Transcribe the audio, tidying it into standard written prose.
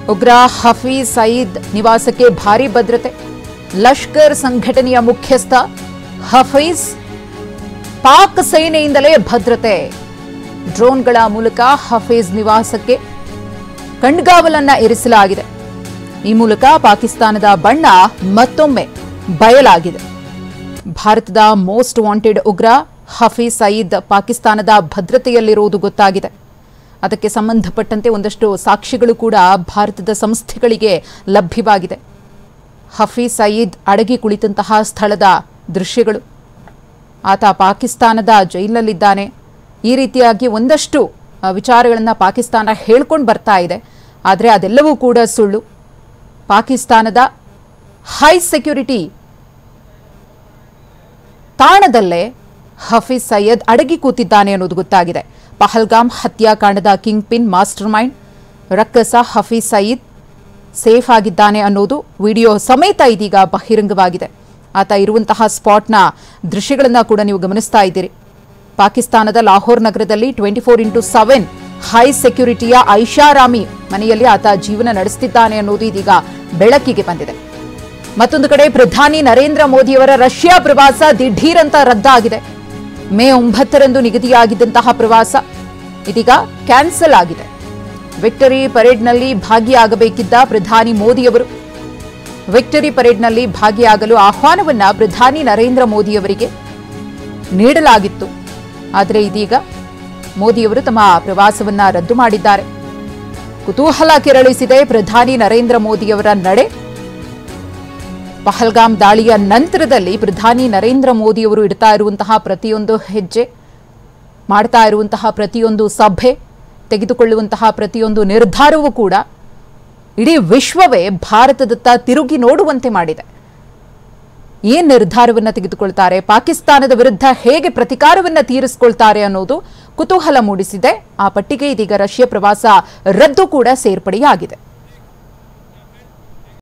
ಉಗ್ರ ಹಫೀಜ್ ಸಯೀದ್ ನಿವಾಸಕ್ಕೆ ಭಾರೀ ಭದ್ರತೆ. ಲಷ್ಕರ್ ಸಂಘಟನೆಯ ಮುಖ್ಯಸ್ಥ ಹಫೀಜ್ ಪಾಕ್ ಸೇನೆಯಿಂದಲೇ ಭದ್ರತೆ. ಡ್ರೋನ್ಗಳ ಮೂಲಕ ಹಫೀಜ್ ನಿವಾಸಕ್ಕೆ ಕಣ್ಗಾವಲನ್ನ ಇರಿಸಲಾಗಿದೆ. ಈ ಮೂಲಕ ಪಾಕಿಸ್ತಾನದ ಬಣ್ಣ ಮತ್ತೊಮ್ಮೆ ಬಯಲಾಗಿದೆ. ಭಾರತದ ಮೋಸ್ಟ್ ವಾಂಟೆಡ್ ಉಗ್ರ ಹಫೀಜ್ ಸಯೀದ್ ಪಾಕಿಸ್ತಾನದ ಭದ್ರತೆಯಲ್ಲಿರುವುದು ಗೊತ್ತಾಗಿದೆ. ಅದಕ್ಕೆ ಸಂಬಂಧಪಟ್ಟಂತೆ ಒಂದಷ್ಟು ಸಾಕ್ಷ್ಯಗಳು ಕೂಡ ಭಾರತದ ಸಂಸ್ಥೆಗಳಿಗೆ ಲಭ್ಯವಾಗಿದೆ. ಹಫೀಜ್ ಸಯೀದ್ ಅಡಗಿ ಕುಳಿತಂತಹ ಸ್ಥಳದ ದೃಶ್ಯಗಳು, ಆತ ಪಾಕಿಸ್ತಾನದ ಜೈಲಿನಲ್ಲಿದ್ದಾನೆ, ಈ ರೀತಿಯಾಗಿ ಒಂದಷ್ಟು ವಿಚಾರಗಳನ್ನು ಪಾಕಿಸ್ತಾನ ಹೇಳ್ಕೊಂಡು ಬರ್ತಾ ಇದೆ. ಆದರೆ ಅದೆಲ್ಲವೂ ಕೂಡ ಸುಳ್ಳು. ಪಾಕಿಸ್ತಾನದ ಹೈ ಸೆಕ್ಯೂರಿಟಿ ತಾಣದಲ್ಲೇ ಹಫೀಜ್ ಸಯೀದ್ ಅಡಗಿ ಕೂತಿದ್ದಾನೆ ಅನ್ನೋದು ಗೊತ್ತಾಗಿದೆ. ಪಹಲ್ಗಾಮ್ ಹತ್ಯಾಕಾಂಡದ ಕಿಂಗ್ ಪಿನ್ ಮಾಸ್ಟರ್ ಮೈಂಡ್ ರಕ್ಕಸ ಹಫೀಜ್ ಸಯೀದ್ ಸೇಫ್ ಆಗಿದ್ದಾನೆ ಅನ್ನೋದು ವಿಡಿಯೋ ಸಮೇತ ಇದೀಗ ಬಹಿರಂಗವಾಗಿದೆ. ಆತ ಇರುವಂತಹ ಸ್ಪಾಟ್ನ ದೃಶ್ಯಗಳನ್ನು ಕೂಡ ನೀವು ಗಮನಿಸ್ತಾ ಇದ್ದೀರಿ. ಪಾಕಿಸ್ತಾನದ ಲಾಹೋರ್ ನಗರದಲ್ಲಿ 24x7 ಹೈ ಸೆಕ್ಯೂರಿಟಿಯ ಐಷಾರಾಮಿ ಮನೆಯಲ್ಲಿ ಆತ ಜೀವನ ನಡೆಸುತ್ತಿದ್ದಾನೆ ಅನ್ನೋದು ಇದೀಗ ಬೆಳಕಿಗೆ ಬಂದಿದೆ. ಮತ್ತೊಂದು ಕಡೆ ಪ್ರಧಾನಿ ನರೇಂದ್ರ ಮೋದಿಯವರ ರಷ್ಯಾ ಪ್ರವಾಸ ದಿಢೀರಂತ ರದ್ದಾಗಿದೆ. ಮೇ 9ರಂದು ನಿಗದಿಯಾಗಿದ್ದಂತಹ ಪ್ರವಾಸ ಇದೀಗ ಕ್ಯಾನ್ಸಲ್ ಆಗಿದೆ. ವಿಕ್ಟರಿ ಪರೇಡ್ನಲ್ಲಿ ಭಾಗಿಯಾಗಬೇಕಿದ್ದ ಪ್ರಧಾನಿ ಮೋದಿಯವರು ವಿಕ್ಟರಿ ಪರೇಡ್ನಲ್ಲಿ ಭಾಗಿಯಾಗಲು ಆಹ್ವಾನವನ್ನ ಪ್ರಧಾನಿ ನರೇಂದ್ರ ಮೋದಿಯವರಿಗೆ ನೀಡಲಾಗಿತ್ತು. ಆದರೆ ಇದೀಗ ಮೋದಿಯವರು ತಮ್ಮ ಪ್ರವಾಸವನ್ನ ರದ್ದು ಮಾಡಿದ್ದಾರೆ. ಕುತೂಹಲ ಕೆರಳಿಸಿದೆ ಪ್ರಧಾನಿ ನರೇಂದ್ರ ಮೋದಿಯವರ ನಡೆ. ಪಹಲ್ಗಾಮ್ ದಾಳಿಯ ನಂತರದಲ್ಲಿ ಪ್ರಧಾನಿ ನರೇಂದ್ರ ಮೋದಿಯವರು ಇಡ್ತಾ ಇರುವಂತಹ ಪ್ರತಿಯೊಂದು ಹೆಜ್ಜೆ, ಮಾಡ್ತಾ ಇರುವಂತಹ ಪ್ರತಿಯೊಂದು ಸಭೆ, ತೆಗೆದುಕೊಳ್ಳುವಂತಹ ಪ್ರತಿಯೊಂದು ನಿರ್ಧಾರವೂ ಕೂಡ ಇಡೀ ವಿಶ್ವವೇ ಭಾರತದತ್ತ ತಿರುಗಿ ನೋಡುವಂತೆ ಮಾಡಿದೆ. ಏನ್ ನಿರ್ಧಾರವನ್ನ ತೆಗೆದುಕೊಳ್ತಾರೆ, ಪಾಕಿಸ್ತಾನದ ವಿರುದ್ಧ ಹೇಗೆ ಪ್ರತಿಕಾರವನ್ನ ತೀರಿಸಿಕೊಳ್ತಾರೆ ಅನ್ನೋದು ಕುತೂಹಲ ಮೂಡಿಸಿದೆ. ಆ ಪಟ್ಟಿಗೆ ಇದೀಗ ರಷ್ಯಾ ಪ್ರವಾಸ ರದ್ದು ಕೂಡ ಸೇರ್ಪಡೆಯಾಗಿದೆ.